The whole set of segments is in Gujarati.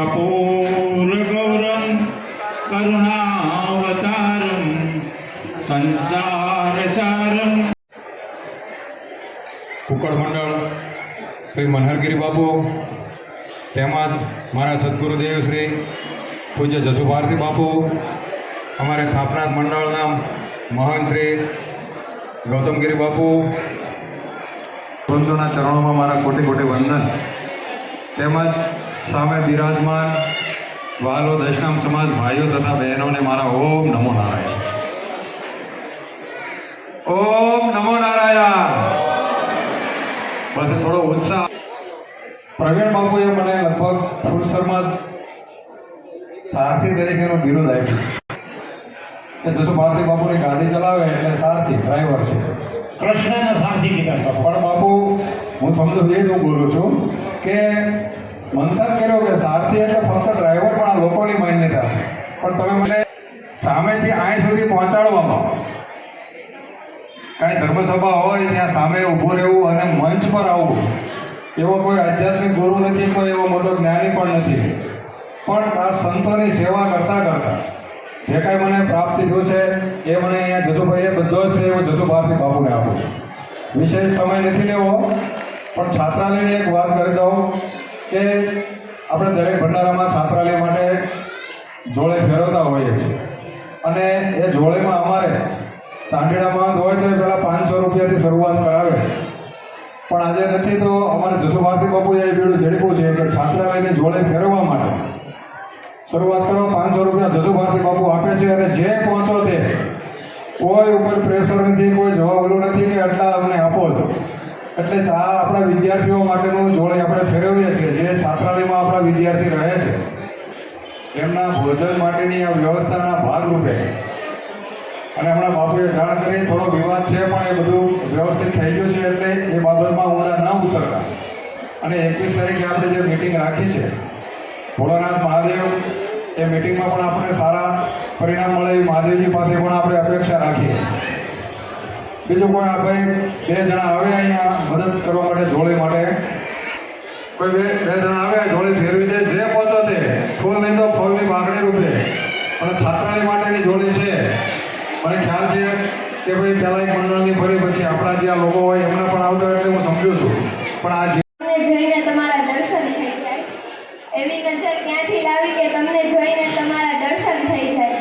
કપૂરગૌરમ કરુણાવતારમ સંસારસારમ. કુકડ મંડળ શ્રી મનહરગીરી બાપુ તેમજ મારા સદગુરુદેવ શ્રી પૂજ્ય જસુભારતી બાપુ, અમારે થાપનાથ મંડળના મહાન શ્રી ગૌતમગીરી બાપુ, બંધુના ચરણોમાં મારા કોટી કોટી વંદન. તેમજ સામે બિરાજમાન વાલો દશનામ સમાજ ભાઈઓ તથા બહેનોને મારા ઓમ નમો નારાયણ. ઓમ નમો નારાયણ. પછી થોડો ઉત્સાહ. પ્રવીણ બાપુએ મને લગભગ ફુરસરમાં સારથી તરીકેનું બિરુદ આપ્યું કે જસુભારતી બાપુની ગાડી ચલાવે એટલે સારથી ડ્રાઈવર છે. કૃષ્ણના સારથી કીધા. પણ બાપુ હું સમજુ એ જ બોલું છું કે મંથન કર્યો કે સારથી એટલે ફક્ત ડ્રાઈવર, પણ આ લોકોની માન્યતા છે. પણ તમે મને સામેથી અહીં સુધી પહોંચાડવામાં કાંઈ ધર્મસભા હોય ત્યાં સામે ઊભું રહેવું અને મંચ પર આવવું, એવો કોઈ આધ્યાત્મિક ગુરુ નથી, કોઈ એવો મોટો જ્ઞાની પણ નથી. પણ આ સંતોની સેવા કરતાં કરતાં જે કાંઈ મને પ્રાપ્તિ થયું છે એ મને અહીંયા જસુભાઈએ બધો જ શ્રેય હું જસુભારતી બાપુને આપું છું. વિશેષ સમય નથી લેવો, પણ છાત્રાલયની એક વાત કરી દઉં કે આપણે દરેક ભંડારામાં છાત્રાલય માટે જોડે ફેરવતા હોઈએ છીએ, અને એ જોડેમાં અમારે સાંઢીડામાં હોય તો એ પહેલાં 500 રૂપિયાથી શરૂઆત કરાવે. પણ આજે નથી તો અમારે જસુભારતી બાપુએ એ બીડું ઝડપ્યું છે કે છાત્રાલયને જોડે ફેરવવા માટે શરૂઆત કરો. 500 રૂપિયા જસુભારતી બાપુ આપે છે, અને જે પહોંચો તે કોઈ ઉપર પ્રેશર નથી, કોઈ જવાબ ઓલું નથી કે આટલા અમને આપો છો. એટલે આ આપણા વિદ્યાર્થીઓ માટેનું જોડે આપણે ફેરવીએ છીએ. જે છાત્રાલયમાં આપણા વિદ્યાર્થી રહે છે એમના ભોજન માટેની આ વ્યવસ્થાના ભાગરૂપે, અને હમણાં બાપુએ જાણ કરી થોડો વિવાદ છે પણ એ બધું વ્યવસ્થિત થઈ ગયું છે, એટલે એ બાબતમાં ઊંડા ન ઉતરતા. અને 21 તારીખે આપણે જે મિટિંગ રાખી છે ભોળાનાથ મહાદેવ, એ મિટિંગમાં પણ આપણે સારા પરિણામ મળે એ મહાદેવજી પાસે પણ આપણે અપેક્ષા રાખીએ. બીજું કોઈ આપણે 2 જણા આવે અહીંયા મદદ કરવા માટે, જોડે માટે કોઈ બે જણા આવે જોડે ફેરવી દે. જે પહોંચો તે ફૂલ નહીં તો ફૂલની બાંકડી રૂપે. અને છાત્રાલય માટેની જોડી છે. મને ખ્યાલ છે કે ભાઈ પહેલાં એક મંડળની ફરી પછી આપણા જે લોકો હોય એમને પણ આવતો એટલે હું સમજુ છું. પણ આ જોઈને તમારા દર્શન થઈ જાય એવી નજર ક્યાંથી લાવી કે તમને જોઈને તમારા દર્શન થઈ જાય.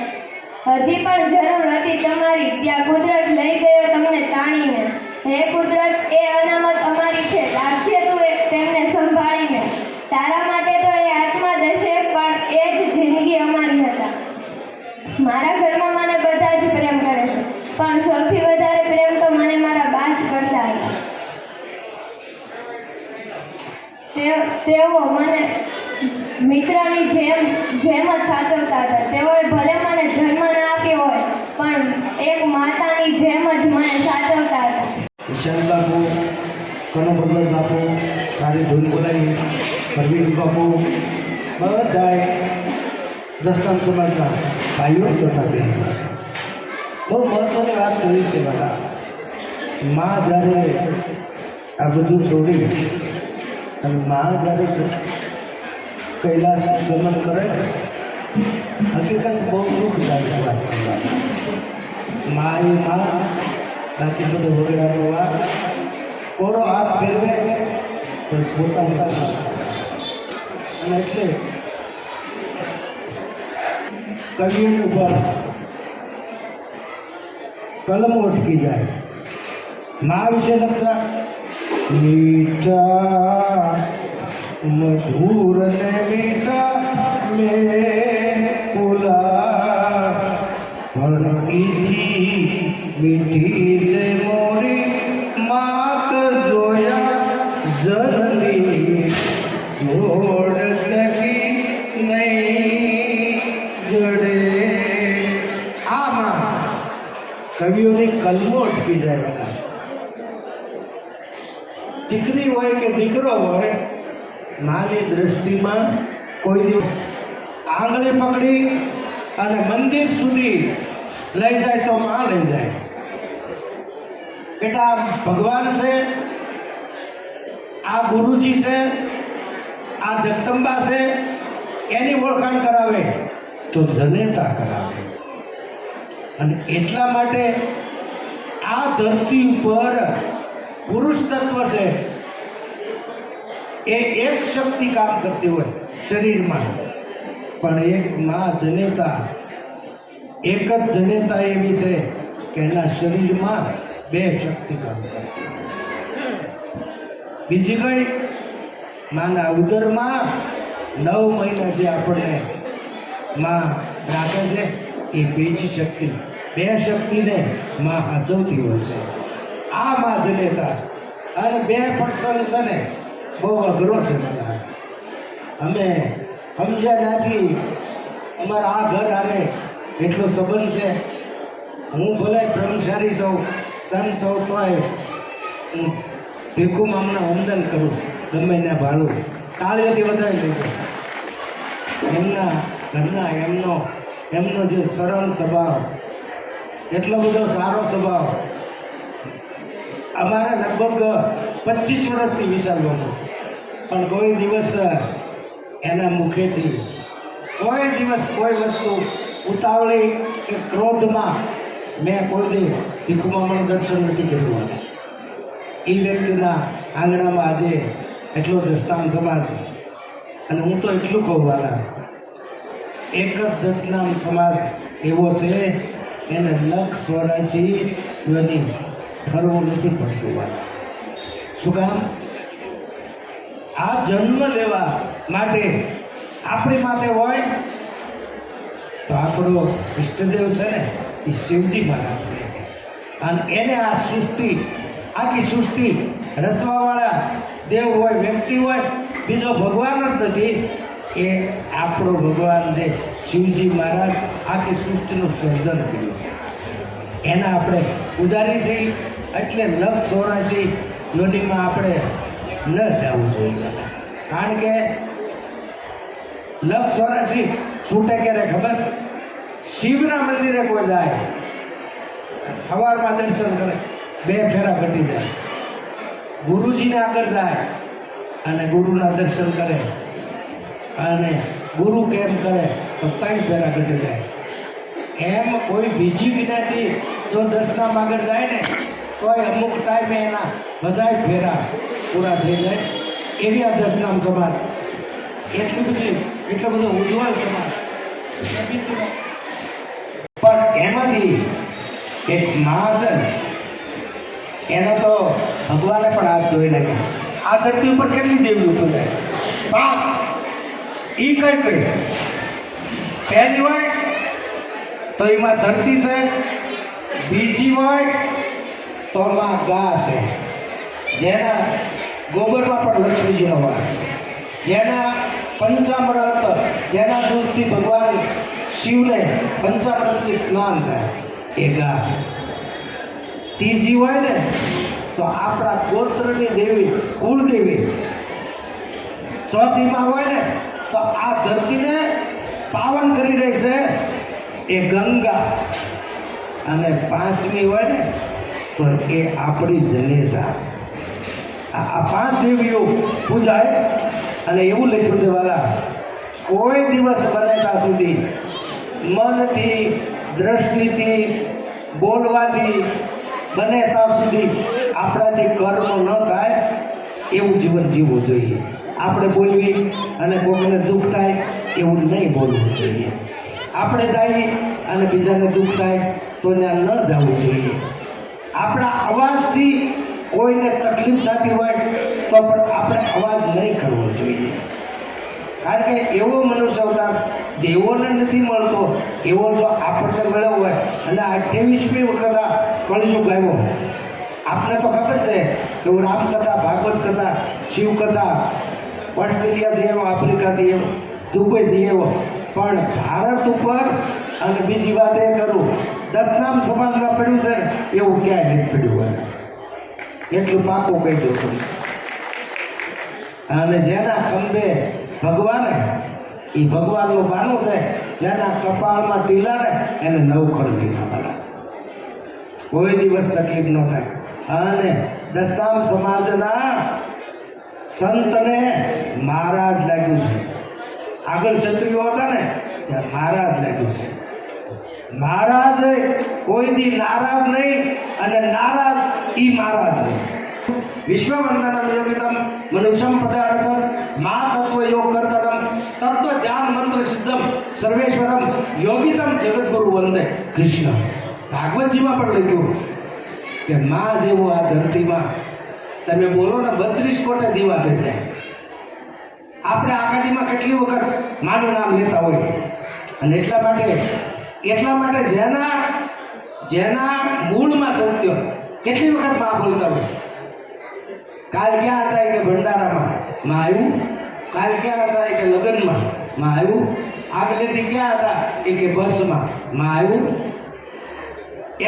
હજી પણ જરૂર હતી તમારી, ત્યાં કુદરત લઈ ગયો તમને તાણીને. હે કુદરત, એ અનામત અમારી છે, રાખજે તું તેમને સંભાળીને. તારા માટે તો એ આત્મા દશે, પણ એ જ જિંદગી અમારી હતા. મારા ઘરમાં મને બધા જ પ્રેમ કરે છે, પણ સૌથી વધારે પ્રેમ તો મને મારા બા જ કરતા હતા. તેઓ મને મિત્રની જેમ જ સાચવતા હતા. તેઓએ ભલે મને જન્મ ન આપ્યો હોય, પણ એક માતાની જેમ જ મને સાચવતા હતા. વિશાલ બાપુ, કનુ ભગત બાપુ, સારી ધૂન બોલાવી, પરવીન બાપુ, બધાએ દસનામ સમાજના ભાઈઓ તથા બહેનો બહુ મહત્ત્વની વાત કરી છે. મારા મા જ્યારે આ બધું છોડી અને મા જ્યારે કૈલાસ ગમન કરે, હકીકત બહુ દુઃખદાયક વાત છે. મા એ મા, બાકી બધું વગેરેનો વાત કોરો હાથ ફેરવે તો પોતાની અને એટલે કવિઓની ઉપર કલમો અટકી જાય. મા વિશે લખતા મીઠા મધુર ને મીઠા મેં પુલા ભણતી મીઠી છે મોરી માત જોયા જનની જોડ સકી નહીં જડે. આમાં કવિઓની કલમો અટકી જાય. બધા દીકરી હોય કે દીકરો હોય, માની દૃષ્ટિમાં કોઈ દિવસ આંગળી પકડી અને મંદિર સુધી લઈ જાય તો માં લઈ જાય. બેટા ભગવાન છે, આ ગુરુજી છે, આ જગદંબા છે, એની ઓળખાણ કરાવે તો જનેતા કરાવે. અને એટલા માટે આ ધરતી ઉપર પુરુષ તત્વ છે એ એક શક્તિ કામ કરતી હોય શરીરમાં, પણ એક માં જનેતા, એક જ જનેતા એવી છે કે એના શરીરમાં બે શક્તિ કામ કરતી હોય. બીજી કઈ? માના ઉદરમાં 9 મહિના જે આપણને માં રાખે છે એ બીજી શક્તિ, બે શક્તિને માં હાચવતી હોય છે. આ માં જનેતા. અને બે પ્રસંગ છે ને બહુ અઘરો છે બધા. અમે સમજ્યા નથી. અમારા આ ઘર હારે એટલો સંબંધ છે. હું ભલે બ્રહ્મચારી છું, સંત છું, તોય હું ભીખુ મામના વંદન કરું, ગમે ને ભાડું તાળીઓથી વધારી લેજો. એમના ઘરના એમનો જે સરળ સ્વભાવ, એટલો બધો સારો સ્વભાવ. અમારે લગભગ 25 વર્ષથી વિચારવાનું, પણ કોઈ દિવસ એના મુખેથી કોઈ દિવસ કોઈ વસ્તુ ઉતાવળી કે ક્રોધમાં મેં કોઈ દી ભીખુમાનું દર્શન નથી કર્યું. એ વ્યક્તિના આંગણામાં આજે એટલો દસનામ સમાજ, અને હું તો એટલું કહું વાલા, એક જ દસનામ સમાજ એવો છે એને 184 યોની ફરવું નથી પડતું વાલા. શું કામ? આ જન્મ લેવા માટે આપણી માથે હોય તો આપણો ઈષ્ટદેવ છે ને એ શિવજી મહારાજ છે. અને એને આ સૃષ્ટિ, આખી સૃષ્ટિ રચવાવાળા દેવ હોય, વ્યક્તિ હોય, બીજો ભગવાન જ નથી. એ આપણો ભગવાન છે શિવજી મહારાજ આખી સૃષ્ટિનું સર્જન કર્યું છે. એના આપણે પૂજારી છીએ. એટલે 184 યોનિમાં આપણે ન જવું જોઈએ. કારણ કે 184 છૂટે ક્યારે ખબર? શિવના મંદિરે કોઈ જાય, સવારમાં દર્શન કરે, 2 ફેરા ઘટી જાય. ગુરુજીને આગળ જાય અને ગુરુના દર્શન કરે, અને ગુરુ કેમ કરે તો 3 ફેરા ઘટી જાય. એમ કોઈ બીજી વિનાથી જો 10નામ આગળ જાય ને તોય અમુક ટાઈમે એના બધાય ફેરા પૂરા થઈ જાય. એવી આ 10નામ સમાજ. એટલો બધો ઉજ્જવળ સમાજ. પણ એમાંથી એક માં છે, એને તો ભગવાને પણ હાથ ધોઈ નાખ્યા. આ ધરતી ઉપર કેટલી દેવીઓ પૂજાય? 5. એ કઈ પહેલી હોય તો એમાં ધરતી છે, બીજી હોય તો માં ગા છે, જેના ગોબરમાં પણ લક્ષ્મીજીનો વાસ, જેના પંચામૃત, જેના દૂધથી ભગવાન શિવને પંચામૃતથી સ્નાન થાય એ ગા. ત્રીજી હોય ને તો આપણા ગોત્રની દેવી, કુળદેવી. ચોથીમાં હોય ને તો આ ધરતીને પાવન કરી રહી છે એ ગંગા. અને 5મી હોય ને તો એ આપણી જનેતા. આ 5 દેવીઓ પૂજાય. અને એવું લખ્યું છે વાલા, કોઈ દિવસ બને ત્યાં સુધી મનથી, દ્રષ્ટિથી, બોલવાથી બને ત્યાં સુધી આપણાથી કર્મ ન થાય એવું જીવન જીવવું જોઈએ. આપણે બોલવી અને કોઈને દુઃખ થાય એવું નહીં બોલવું જોઈએ. આપણે જઈએ અને બીજાને દુઃખ થાય તો ત્યાં ન જવું જોઈએ. આપણા અવાજથી કોઈને તકલીફ થતી હોય તો પણ આપણે અવાજ નહીં કરવો જોઈએ. કારણ કે એવો મનુષ્ય અવતાર દેવોને નથી મળતો, એવો જો આપણને મળ્યો હોય. અને 28મી વખત આ કળયુગ આવ્યો. આપને તો ખબર છે કે હું રામકથા, ભાગવત કથા, શિવકથા ઓસ્ટ્રેલિયાથી આવ્યો, આફ્રિકાથી આવ્યો, દુબઈથી આવ્યો, પણ ભારત ઉપર અને બીજી વાત એ કરું, 10નામ સમાજમાં પડ્યું છે એવું ક્યાંય નથી પડ્યું હોય. એટલું પાકું કહી દઉં તમને. અને જેના ખંભે ભગવાન, એ ભગવાનનું બાનું છે. જેના કપાળમાં ટીલા ને એને 9 ખડ દીધા. કોઈ દિવસ તકલીફ ન થાય. અને 10નામ સમાજના સંતને મહારાજ લાગ્યું છે. આગળ ક્ષત્રિયો હતા ને ત્યાં મહારાજ લાગ્યું છે. મહારાજ કોઈ દી નારાજ નહીં અને નારાજ ઈ મહારાજ નહીં. વિશ્વવંદનમ યોગિતમ મનુષ્યમ પદાર્થમ મા તત્વ યોગ કરતમ તત્વ ધ્યાન મંત્ર સિદ્ધમ સર્વેશ્વરમ યોગિતમ જગતગુરુ વંદે કૃષ્ણ. ભાગવતજીમાં પણ લખ્યું કે મા જેવો આ ધરતીમાં તમે બોલો ને 32 કોટે દીવા થઈ જાય. આપણે આગાદીમાં કેટલી વખત માનું નામ લેતા હોય અને એટલા માટે જેના મૂળમાં સત્ય કેટલી વખત મા બોલતા હોય. કાલ ક્યાં હતા કે ભંડારામાં માં આવ્યું, કાલ ક્યાં હતા કે લગ્નમાં માં આવ્યું, આગલેથી ક્યાં હતા કે બસમાં માં આવ્યું,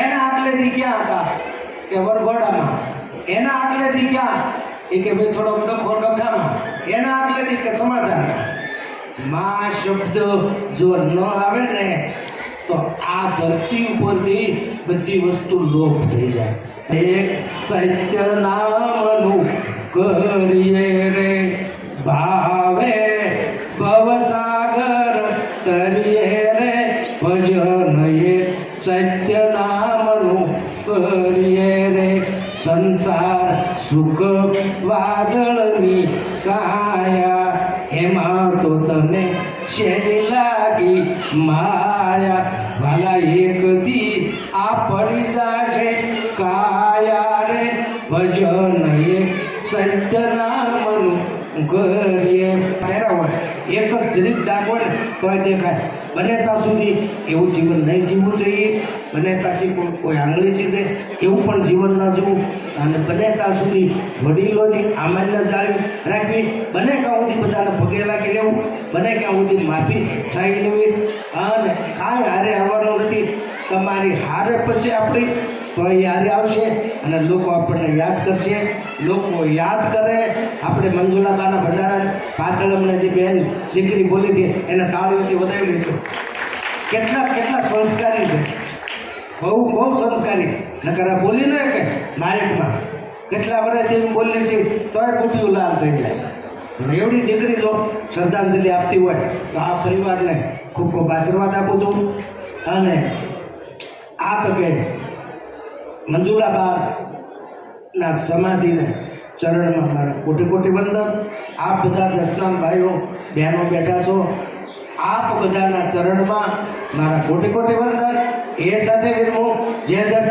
એના આગલેથી ક્યાં હતા કે વરઘોડામાં, એના આગલેથી ક્યાં કે ભાઈ થોડોક ડખો ડખામાં, એના આગલેથી કે સમાધાનમાં. માં શબ્દ જો ન આવે ને તો આ ધરતી ઉપરથી બધી વસ્તુ લોપ થઈ જાય. એક સત્ય નામનું કરીએ રે ભાવે ભવસાગર તરીએ રે ભજન એક સત્ય નામનું કરીએ રે સંસાર સુખ વાદળની સાયા એમાં તો તને શેરી લાગી માયા વાલા એક દી આ પડી જાશે કાયા રે ભજન એક સત્ય નામનું કરીએ. પહેરા હોય એક જ શરીર દાખવો ને તોય દેખાય. બને ત્યાં સુધી એવું જીવન નહીં જીવવું જોઈએ. બને ત્યાં કોઈ આંગળી સીધે એવું પણ જીવન ન જીવવું. અને બને ત્યાં સુધી વડીલોની આમાન્ય જાળવી રાખવી. બને ત્યાં સુધી બધાને પગે લાગી લેવું. બને ત્યાં સુધી માફી છાઈ લેવી. અને કાંઈ હારે આવવાનું નથી. તમારી હારે પછી આપણી તો એ હારે આવશે અને લોકો આપણને યાદ કરશે. લોકો યાદ કરે. આપણે મંજુલાબાના ભંડારા પાછળ અમને જે બેન દીકરી બોલી હતી એને તાળીઓથી વધાવી લઈશું. કેટલા સંસ્કારી છે. બહુ સંસ્કારી. નકર આ બોલી ન કે માયકમાં કેટલા વર્ષ જેવી બોલી છે તોય બુટિયું લાલ થઈ જાય. અને એવડી દીકરી જો શ્રદ્ધાંજલિ આપતી હોય તો આ પરિવારને ખૂબ ખૂબ આશીર્વાદ આપું છું. અને આ તકે મંજુલાબાના સમાધિને ચરણમાં મારા કોટી કોટી વંદન. આપ બધા દસનામ ભાઈઓ બહેનો બેઠા છો, આપ બધાના ચરણમાં મારા કોટી કોટી વંદન. એ સાથે વિરમું જે દસ